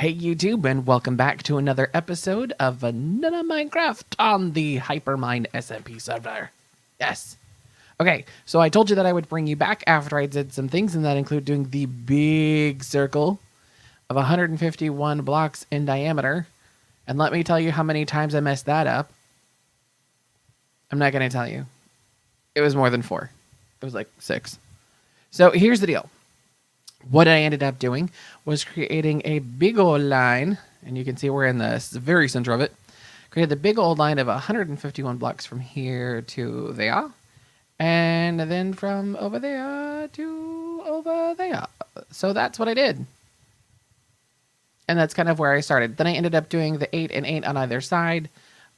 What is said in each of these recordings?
Hey YouTube, and welcome back to another episode of Vanilla Minecraft on the Hypermine SMP server. Yes. Okay, so I told you that I would bring you back after I did some things, and that include doing the big circle of 151 blocks in diameter. And let me tell you how many times I messed that up. I'm not going to tell you. It was more than 4. It was like 6. So here's the deal. What I ended up doing was creating a big old line, and you can see we're in the very center of it. Created the big old line of 151 blocks from here to there, and then from over there to over there. So that's what I did. And that's kind of where I started. Then I ended up doing the 8 and 8 on either side,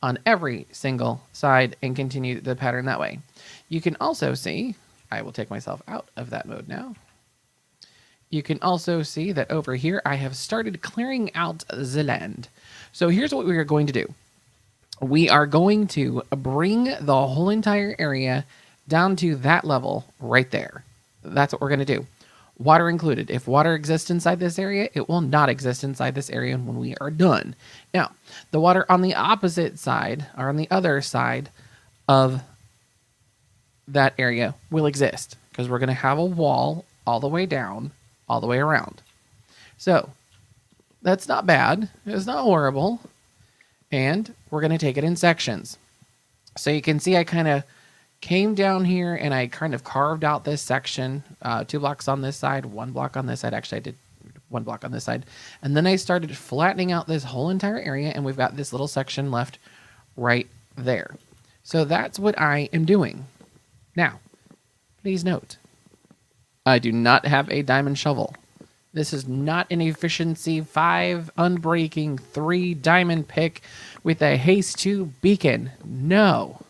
on every single side, and continue the pattern that way. You can also see, I will take myself out of that mode now. You can also see that over here, I have started clearing out the land. So here's what we are going to do. We are going to bring the whole entire area down to that level right there. That's what we're going to do. Water included. If water exists inside this area, it will not exist inside this area when we are done. Now, the water on the opposite side, or on the other side of that area, will exist, because we're going to have a wall all the way down, all the way around. So that's not bad. It's not horrible. And we're going to take it in sections. So you can see I kind of came down here and I kind of carved out this section, 2 blocks on this side, 1 block on this side. Actually, I did 1 block on this side. And then I started flattening out this whole entire area, and we've got this little section left right there. So that's what I am doing. Now, please note, I do not have a diamond shovel. This is not an efficiency 5, unbreaking 3 diamond pick with a haste 2 beacon. No.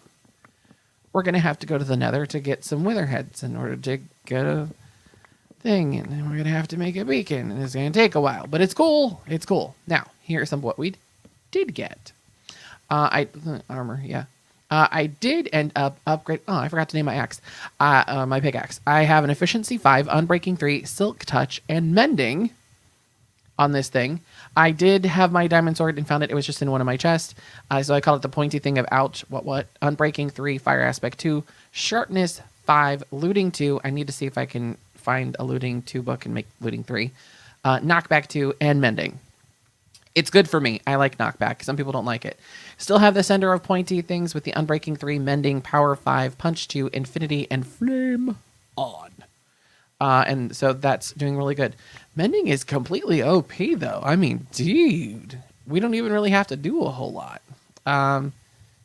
We're going to have to go to the nether to get some wither heads in order to get a thing. And then we're going to have to make a beacon. And it's going to take a while. But it's cool. It's cool. Now, here's some of what we did get. Armor, yeah. I did end up upgrade. Oh, I forgot to name my axe. My pickaxe. I have an efficiency 5, unbreaking 3, silk touch, and mending on this thing. I did have my diamond sword and found it. It was just in one of my chests. So I call it the pointy thing of ouch. What? Unbreaking 3, fire aspect 2, sharpness 5, looting 2. I need to see if I can find a looting 2 book and make looting 3. Knockback 2, and mending. It's good for me. I like knockback. Some people don't like it. Still have the sender of pointy things with the unbreaking 3, mending, power 5, punch 2, infinity, and flame on. And so that's doing really good. Mending is completely OP though. I mean, dude, we don't even really have to do a whole lot.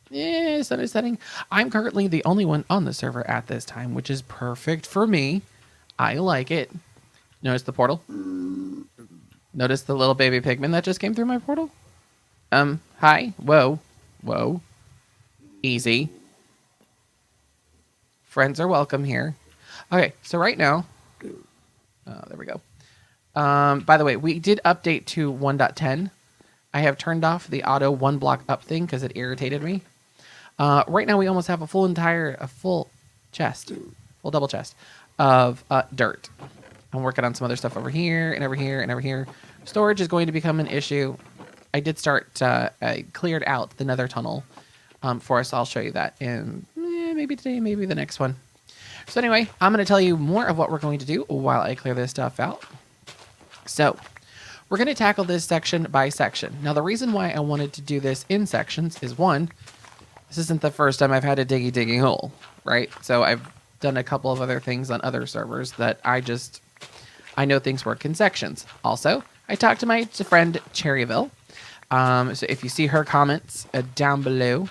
Yeah, sun is setting. I'm currently the only one on the server at this time, which is perfect for me. I like it. Notice the portal. Notice the little baby pigman that just came through my portal? Hi. Whoa. Whoa. Easy. Friends are welcome here. Okay, so right now... Oh, there we go. By the way, we did update to 1.10. I have turned off the auto 1 block up thing because it irritated me. Right now we almost have a full chest, full double chest of dirt. I'm working on some other stuff over here and over here and over here. Storage is going to become an issue. I did start, I cleared out the nether tunnel for us. I'll show you that in maybe today, maybe the next one. So anyway, I'm going to tell you more of what we're going to do while I clear this stuff out. So we're going to tackle this section by section. Now, the reason why I wanted to do this in sections is, one, this isn't the first time I've had a digging hole, right? So I've done a couple of other things on other servers that I know things work in sections. Also, I talked to my friend Cherryville. So if you see her comments down below,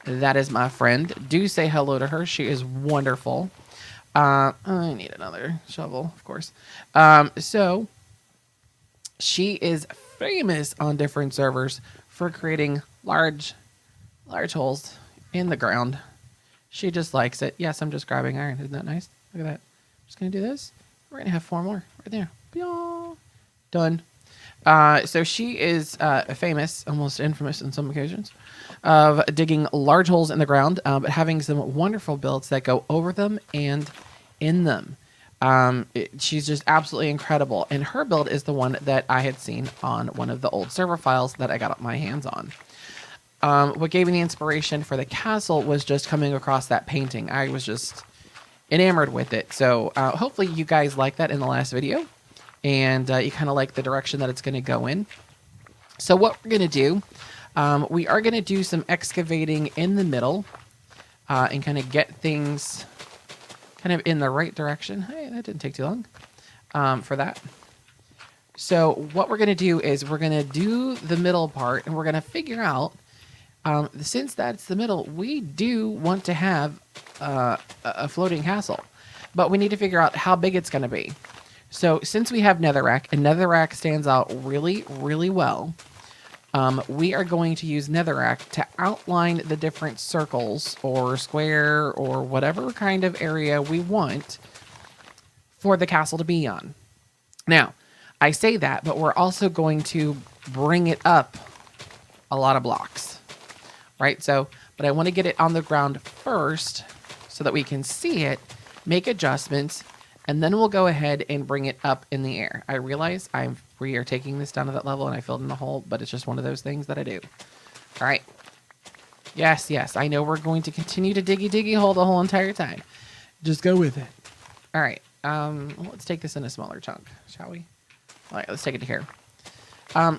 that is my friend. Do say hello to her. She is wonderful. I need another shovel, of course. So she is famous on different servers for creating large holes in the ground. She just likes it. Yes, I'm just grabbing iron. Isn't that nice? Look at that. I'm just going to do this. We're going to have 4 more right there. Done. So she is famous, almost infamous in some occasions, of digging large holes in the ground, but having some wonderful builds that go over them and in them. She's just absolutely incredible. And her build is the one that I had seen on one of the old server files that I got my hands on. What gave me the inspiration for the castle was just coming across that painting. I was just enamored with it. So hopefully you guys like that in the last video. And you kind of like the direction that it's going to go in. So what we're going to do, we are going to do some excavating in the middle and kind of get things kind of in the right direction. Hey, that didn't take too long for that. So what we're going to do is we're going to do the middle part, and we're going to figure out, since that's the middle, we do want to have a floating castle, but we need to figure out how big it's going to be. So since we have netherrack, and netherrack stands out really, really well, we are going to use netherrack to outline the different circles or square or whatever kind of area we want for the castle to be on. Now, I say that, but we're also going to bring it up a lot of blocks, right? So, but I want to get it on the ground first so that we can see it, make adjustments, and then we'll go ahead and bring it up in the air. I realize we are taking this down to that level and I filled in the hole, but it's just one of those things that I do. All right. Yes, yes, I know we're going to continue to diggy hole the whole entire time. Just go with it. All right. Let's take this in a smaller chunk, shall we? All right, let's take it to here.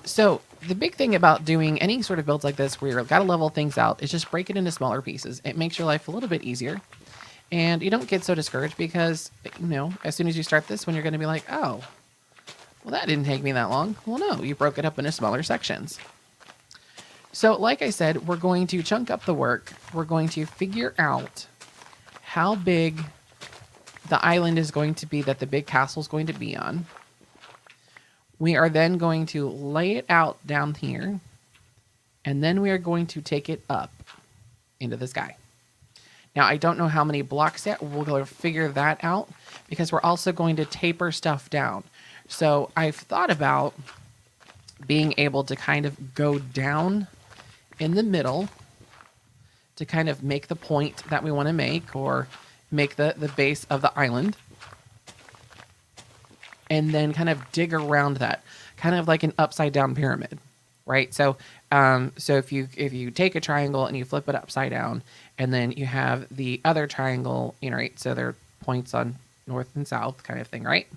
So the big thing about doing any sort of builds like this where you've got to level things out is just break it into smaller pieces. It makes your life a little bit easier. And you don't get so discouraged because, you know, as soon as you start this one, you're going to be like, oh, well, that didn't take me that long. Well, no, you broke it up into smaller sections. So like I said, we're going to chunk up the work. We're going to figure out how big the island is going to be that the big castle is going to be on. We are then going to lay it out down here. And then we are going to take it up into the sky. Now, I don't know how many blocks yet. We'll go figure that out because we're also going to taper stuff down. So I've thought about being able to kind of go down in the middle to kind of make the point that we want to make, or make the base of the island. And then kind of dig around that, kind of like an upside down pyramid, right? So if you take a triangle and you flip it upside down, and then you have the other triangle, you know, right? So there are points on north and south kind of thing, right?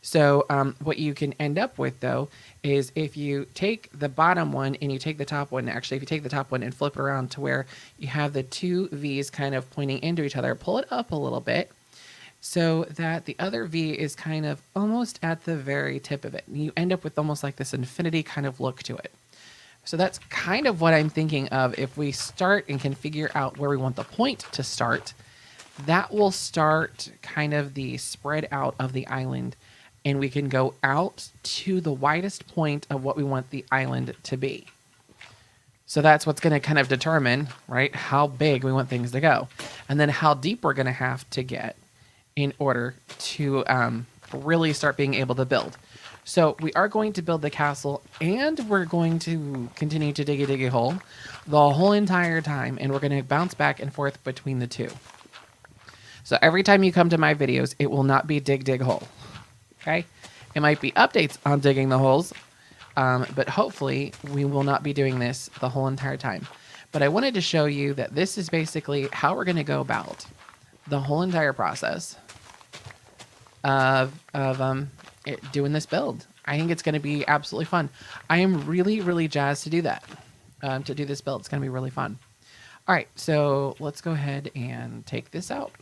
So what you can end up with, though, is if you take the bottom one and you take the top one, actually, if you take the top one and flip it around to where you have the two V's kind of pointing into each other, pull it up a little bit so that the other V is kind of almost at the very tip of it. And you end up with almost like this infinity kind of look to it. So that's kind of what I'm thinking of. If we start and can figure out where we want the point to start, that will start kind of the spread out of the island, and we can go out to the widest point of what we want the island to be. So that's what's going to kind of determine, right, how big we want things to go, and then how deep we're going to have to get in order to really start being able to build. So we are going to build the castle, and we're going to continue to diggy hole the whole entire time, and we're going to bounce back and forth between the two. So every time you come to my videos, it will not be dig hole, okay? It might be updates on digging the holes, but hopefully we will not be doing this the whole entire time. But I wanted to show you that this is basically how we're going to go about the whole entire process of doing this build. I think it's going to be absolutely fun. I am really, really jazzed to do that, to do this build. It's going to be really fun. All right, so let's go ahead and take this out.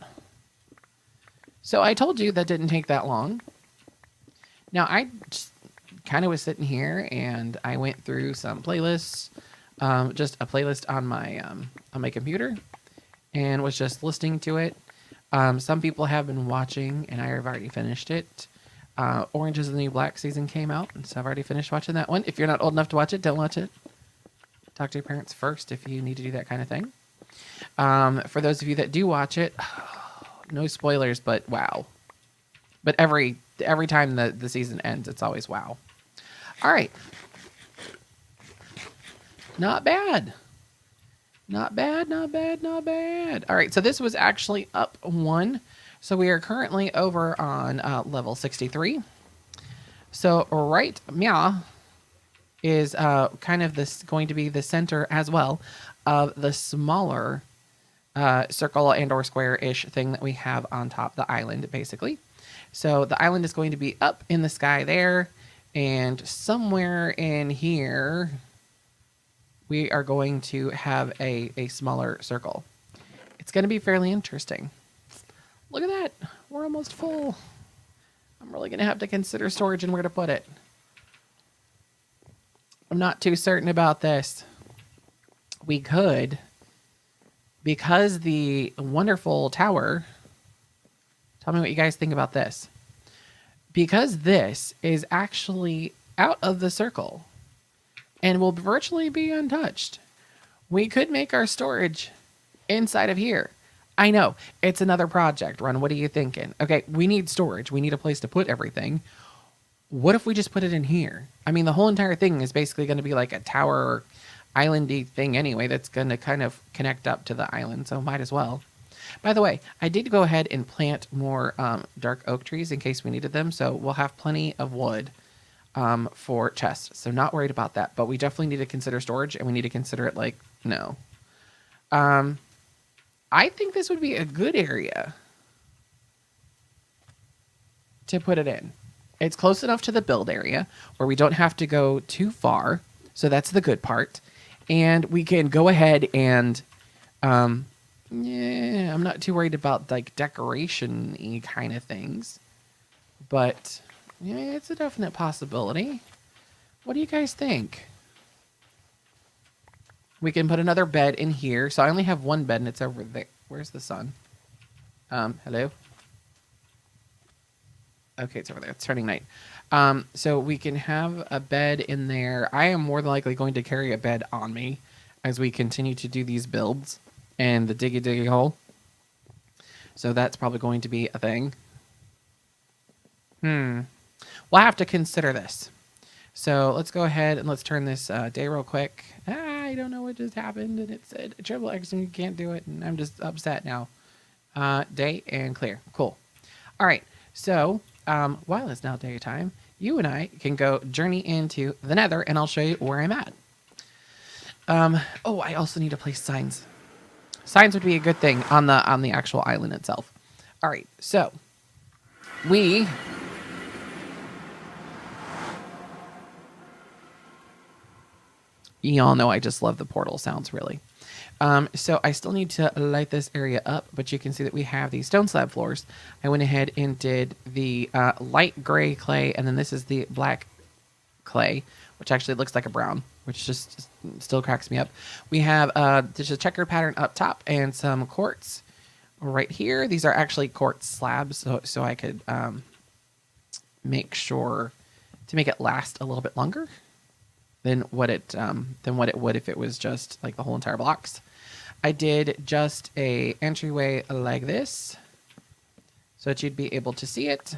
So I told you that didn't take that long. Now, I just kind of was sitting here and I went through some playlists, just a playlist on my computer, and was just listening to it. Some people have been watching, and I have already finished it. Orange is the New Black season came out, and so I've already finished watching that one. If you're not old enough to watch it, don't watch it. Talk to your parents first if you need to do that kind of thing. For those of you that do watch it, no spoilers, but wow. But every time the season ends, it's always wow. All right. Not bad. Not bad, not bad, not bad. All right, so this was actually up one. So we are currently over on level 63. So right meow is kind of this going to be the center as well of the smaller circle and or square-ish thing that we have on top of the island, basically. So the island is going to be up in the sky there, and somewhere in here we are going to have a smaller circle. It's going to be fairly interesting. Look at that. We're almost full. I'm really going to have to consider storage and where to put it. I'm not too certain about this. We could, because the wonderful tower, tell me what you guys think about this. Because this is actually out of the circle and will virtually be untouched, we could make our storage inside of here. I know, it's another project, Run. What are you thinking? Okay, we need storage. We need a place to put everything. What if we just put it in here? I mean, the whole entire thing is basically going to be like a tower or islandy thing anyway that's going to kind of connect up to the island, so might as well. By the way, I did go ahead and plant more dark oak trees in case we needed them, so we'll have plenty of wood for chests, so not worried about that. But we definitely need to consider storage, and we need to consider it like, no. I think this would be a good area to put it in. It's close enough to the build area where we don't have to go too far. So that's the good part. And we can go ahead and, yeah, I'm not too worried about like decoration-y kind of things. But yeah, it's a definite possibility. What do you guys think? We can put another bed in here. So I only have one bed and it's over there. Where's the sun? Hello? Okay, it's over there. It's turning night. So we can have a bed in there. I am more than likely going to carry a bed on me as we continue to do these builds and the diggy hole. So that's probably going to be a thing. We'll have to consider this. So let's go ahead and let's turn this day real quick. I don't know what just happened, and it said triple X and you can't do it, and I'm just upset now. Day and clear. Cool. All right. So while it's now daytime, you and I can go journey into the Nether, and I'll show you where I'm at. Oh, I also need to place signs. Signs would be a good thing on the actual island itself. All right. So we. Y'all know I just love the portal sounds, really. So I still need to light this area up, but you can see that we have these stone slab floors. I went ahead and did the light gray clay, and then this is the black clay, which actually looks like a brown, which just still cracks me up. We have just a checkered pattern up top and some quartz right here. These are actually quartz slabs, so I could make sure to make it last a little bit longer than what it would if it was just like the whole entire blocks. I did just a entryway like this, so that you'd be able to see it.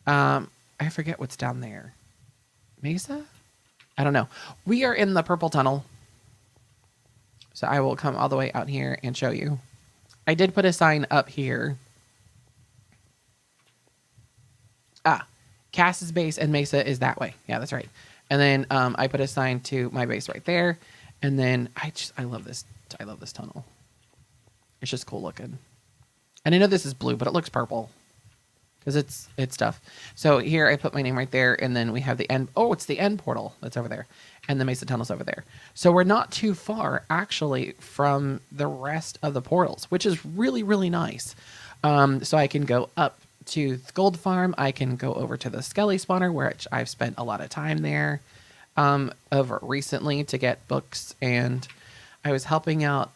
I forget what's down there. Mesa? I don't know. We are in the purple tunnel, so I will come all the way out here and show you. I did put a sign up here. Cass's base and Mesa is that way. Yeah, that's right. And then I put a sign to my base right there. And then I love this. I love this tunnel. It's just cool looking. And I know this is blue, but it looks purple because it's stuff. So here I put my name right there, and then we have the end. Oh, it's the end portal that's over there, and the Mesa tunnel's over there. So we're not too far actually from the rest of the portals, which is really, really nice. So I can go up to the gold farm. I can go over to the Skelly spawner, which I've spent a lot of time there over recently to get books, and I was helping out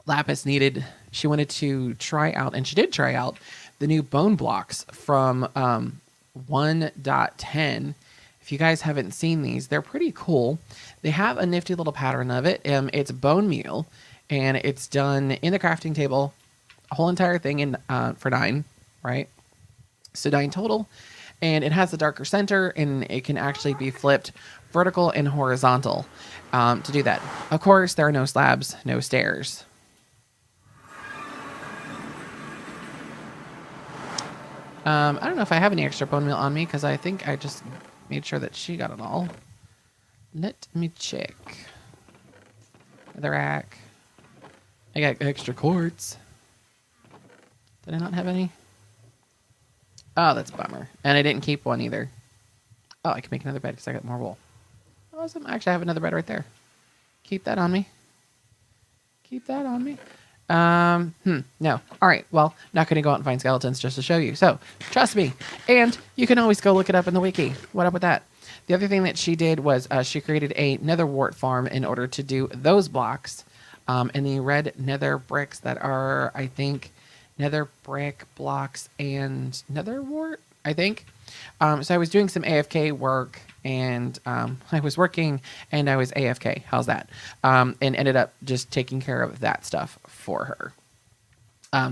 Lapis needed. She wanted to try out, and she did try out the new bone blocks from 1.10. If you guys haven't seen these, they're pretty cool. They have a nifty little pattern of it. It's bone meal, and it's done in the crafting table. A whole entire thing in for 9, right? So 9 total, and it has a darker center, and it can actually be flipped vertical and horizontal to do that. Of course, there are no slabs, no stairs. I don't know if I have any extra bone meal on me because I think I just made sure that she got it all. Let me check. The rack. I got extra quartz. Did I not have any? Oh, that's a bummer. And I didn't keep one either. Oh, I can make another bed because I got more wool. Awesome. Actually, I have another bed right there. Keep that on me. Keep that on me. No. All right. Well, not going to go out and find skeletons just to show you. So, trust me. And you can always go look it up in the wiki. What up with that? The other thing that she did was she created a nether wart farm in order to do those blocks. And the red nether bricks that are, I think, nether brick blocks and nether wart, I think. So I was doing some AFK work, and I was working and I was AFK. How's that? And ended up just taking care of that stuff for her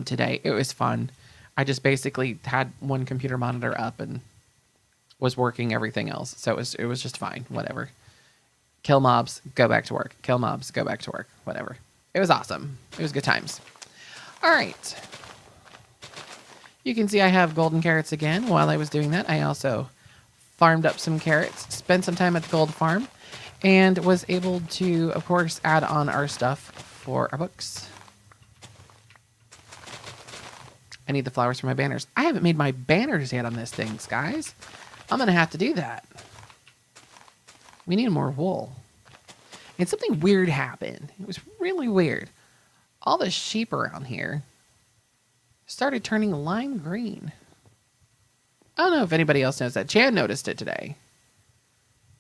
today. It was fun. I just basically had one computer monitor up and was working everything else. So it was just fine. Whatever. Kill mobs, go back to work. Kill mobs, go back to work. Whatever. It was awesome. It was good times. All right. You can see I have golden carrots again. While I was doing that, I also farmed up some carrots, spent some time at the gold farm, and was able to, of course, add on our stuff for our books. I need the flowers for my banners. I haven't made my banners yet on this thing, guys. I'm going to have to do that. We need more wool. And something weird happened. It was really weird. All the sheep around here started turning lime green. I don't know if anybody else knows that. Chan noticed it today.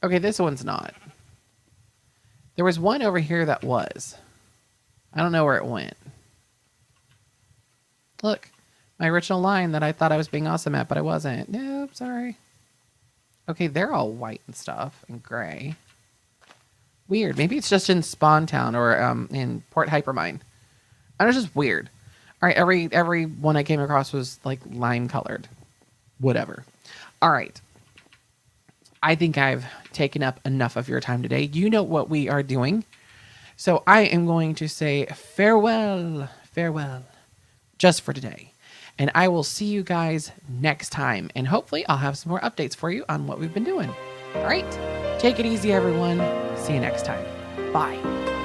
Okay, this one's not. There was one over here that was. I don't know where it went. Look, my original line that I thought I was being awesome at, but I wasn't. Nope, sorry. Okay, they're all white and stuff and gray. Weird. Maybe it's just in Spawn Town or in Port Hypermine. And it's just weird. All right, every one I came across was like lime colored. Whatever. All right. I think I've taken up enough of your time today. You know what we are doing. So I am going to say farewell, farewell, just for today. And I will see you guys next time. And hopefully I'll have some more updates for you on what we've been doing. All right. Take it easy, everyone. See you next time. Bye.